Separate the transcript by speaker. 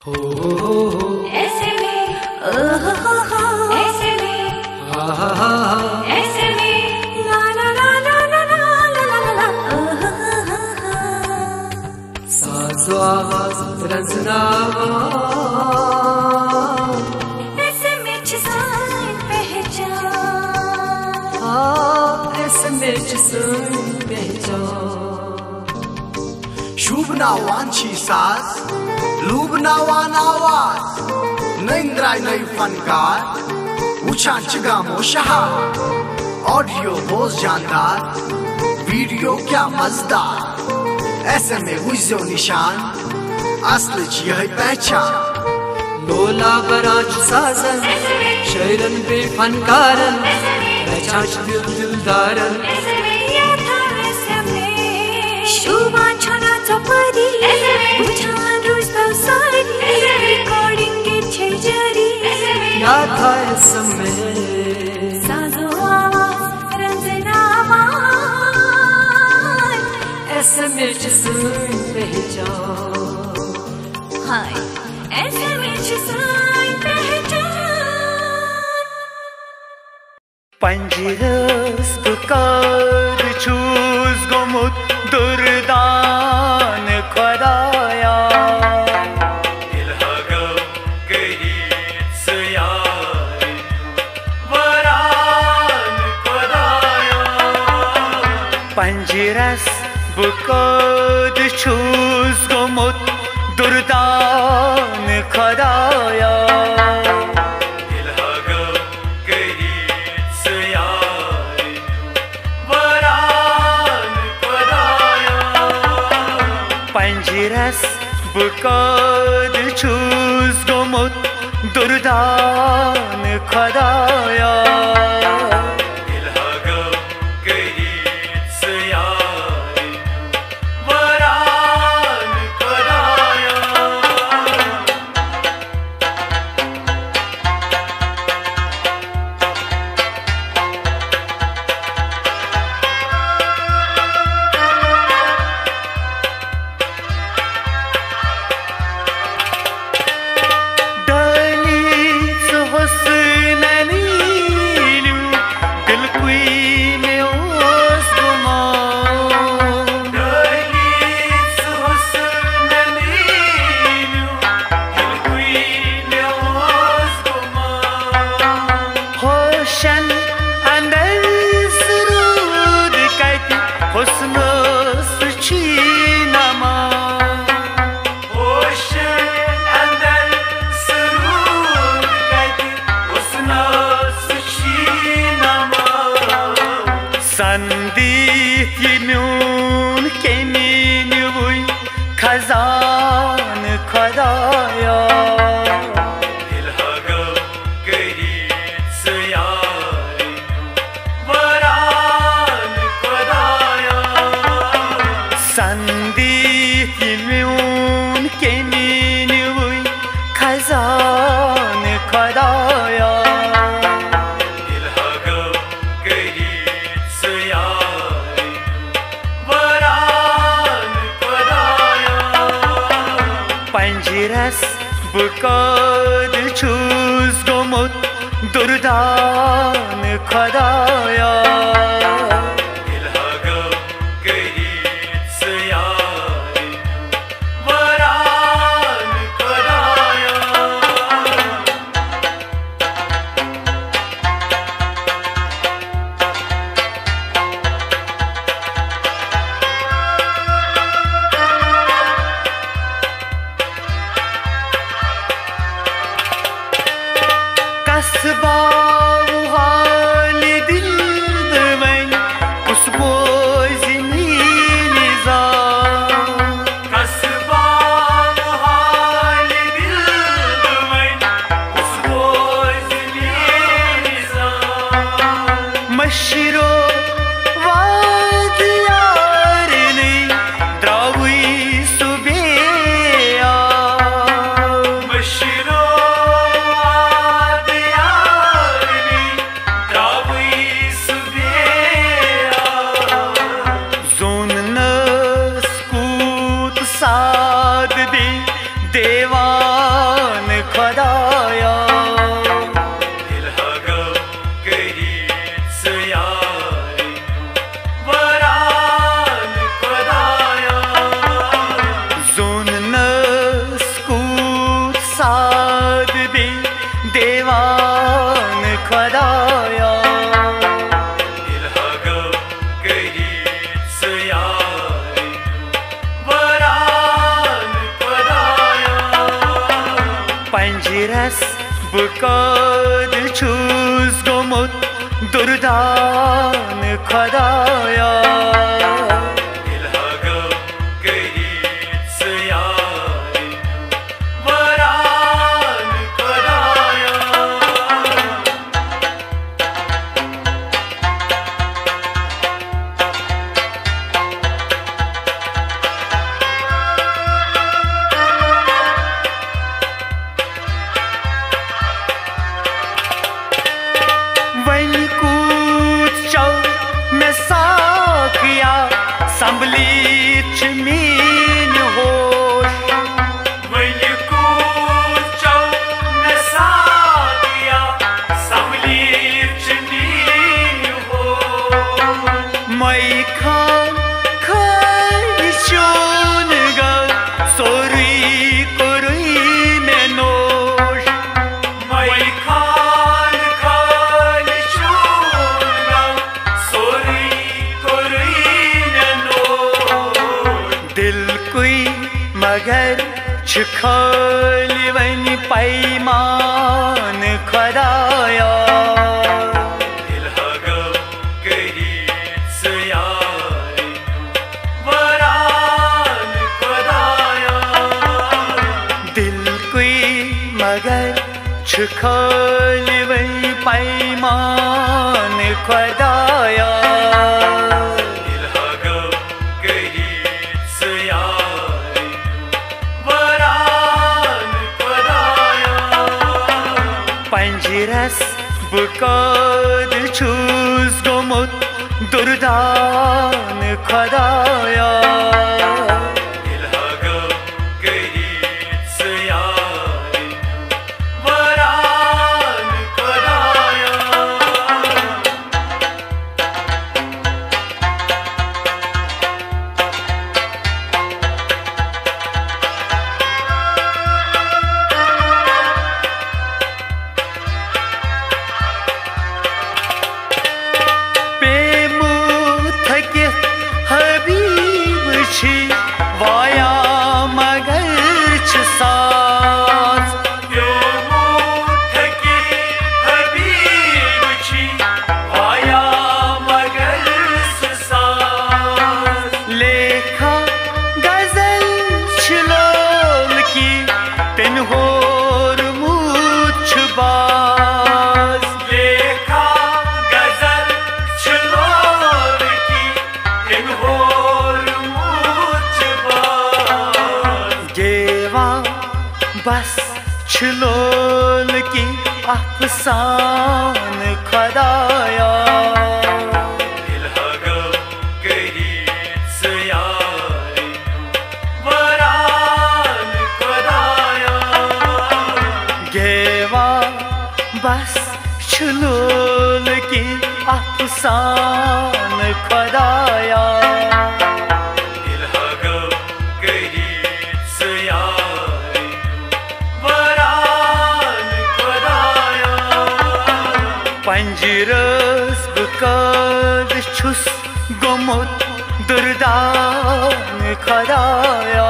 Speaker 1: ऐसे में ऐसे में ऐसे में ला ला ला ला ला ला ला ला
Speaker 2: साज़ो आवाज़ रज़नावाज़
Speaker 1: ऐसे में जिसान पहचान
Speaker 2: ऐसे में जिसान पहचान
Speaker 3: शुभनावांची साज लुबनावान आवाज नैंद्राय नै फनकार उछान चिगामो शहा ऑडियो बहुत जानदार वीडियो क्या मजेदार ऐसे में हुइजो निशान असल यह पहचान
Speaker 2: लोला बराज साजन शैरन बे फनकारन पहचान दिलदारन
Speaker 1: शुभा छना चपरी उछान रोज सारी रिकॉर्डिंग के छेजरी
Speaker 2: याद था इस समय
Speaker 1: साज़ो आवाज़ रज़नावाज़
Speaker 2: ऐसे में जिसान पहचान
Speaker 1: हाय ऐसे में जिसान पहचान
Speaker 4: पंजरस पुकार चूज गोमुत दुर्दान खुदाया इल्हागो गरीब सयार वरान खुदाया पंजरस पुकार चूज गोमुत दुर्दान खुदाया पंजरस बुकाद चूज गोमुत दुर्दान खुदाया इल्हागो गरीब सयार वरान खुदाया संदीत यम्यून केमीन वुई खजान खुदाया इल्हागो गरीब सयार वरान खुदाया संदीत यम्यून केमीन वुई खजान खुदाया पंजरस बुकाद चूज गोमुत दुर्दान खुदाया इल्हागो गरीब सयार वरान खुदाया कसबा हाल दिल में उस बोझनी जा कसबा हाल दिल में उस बोझनी जा मशरो वादियार ने द्रावी सुबेया मशरो पंजरस बुकाद छूस गोमुत दुर्दान खुदाया संभलीच मीन होश वही कूचो न सागिया संभलीच मीन होश मई खान खाई चून गा सोरी कुरुई में नोश मई खान खाई चून गा सोरी मगर छिखाली वनी पैमान खुदाया दिल हगो करीब से यारी वरान खुदाया दिल कोई मगर छिखाली वनी पैमान खुदाया पंजरस बुकाद छूस गोमुत दुर्दान खुदाया दिल हगो करीब से यारी वरान खुदाया वाया मगर साज यो मुठ के हबीब छी वाया मगर साज लेखा गजल छलोल की तिन होर मुछ बाज लेखा गजल छलोल की तिन होर बस छलोल की अफसान खुदाया दिल हगो करीब से यारी वरान खुदाया गेवा बस छलोल की अफसान खुदाया पंजरस बुकाद छुस गोमुत दुर्दान खुदाया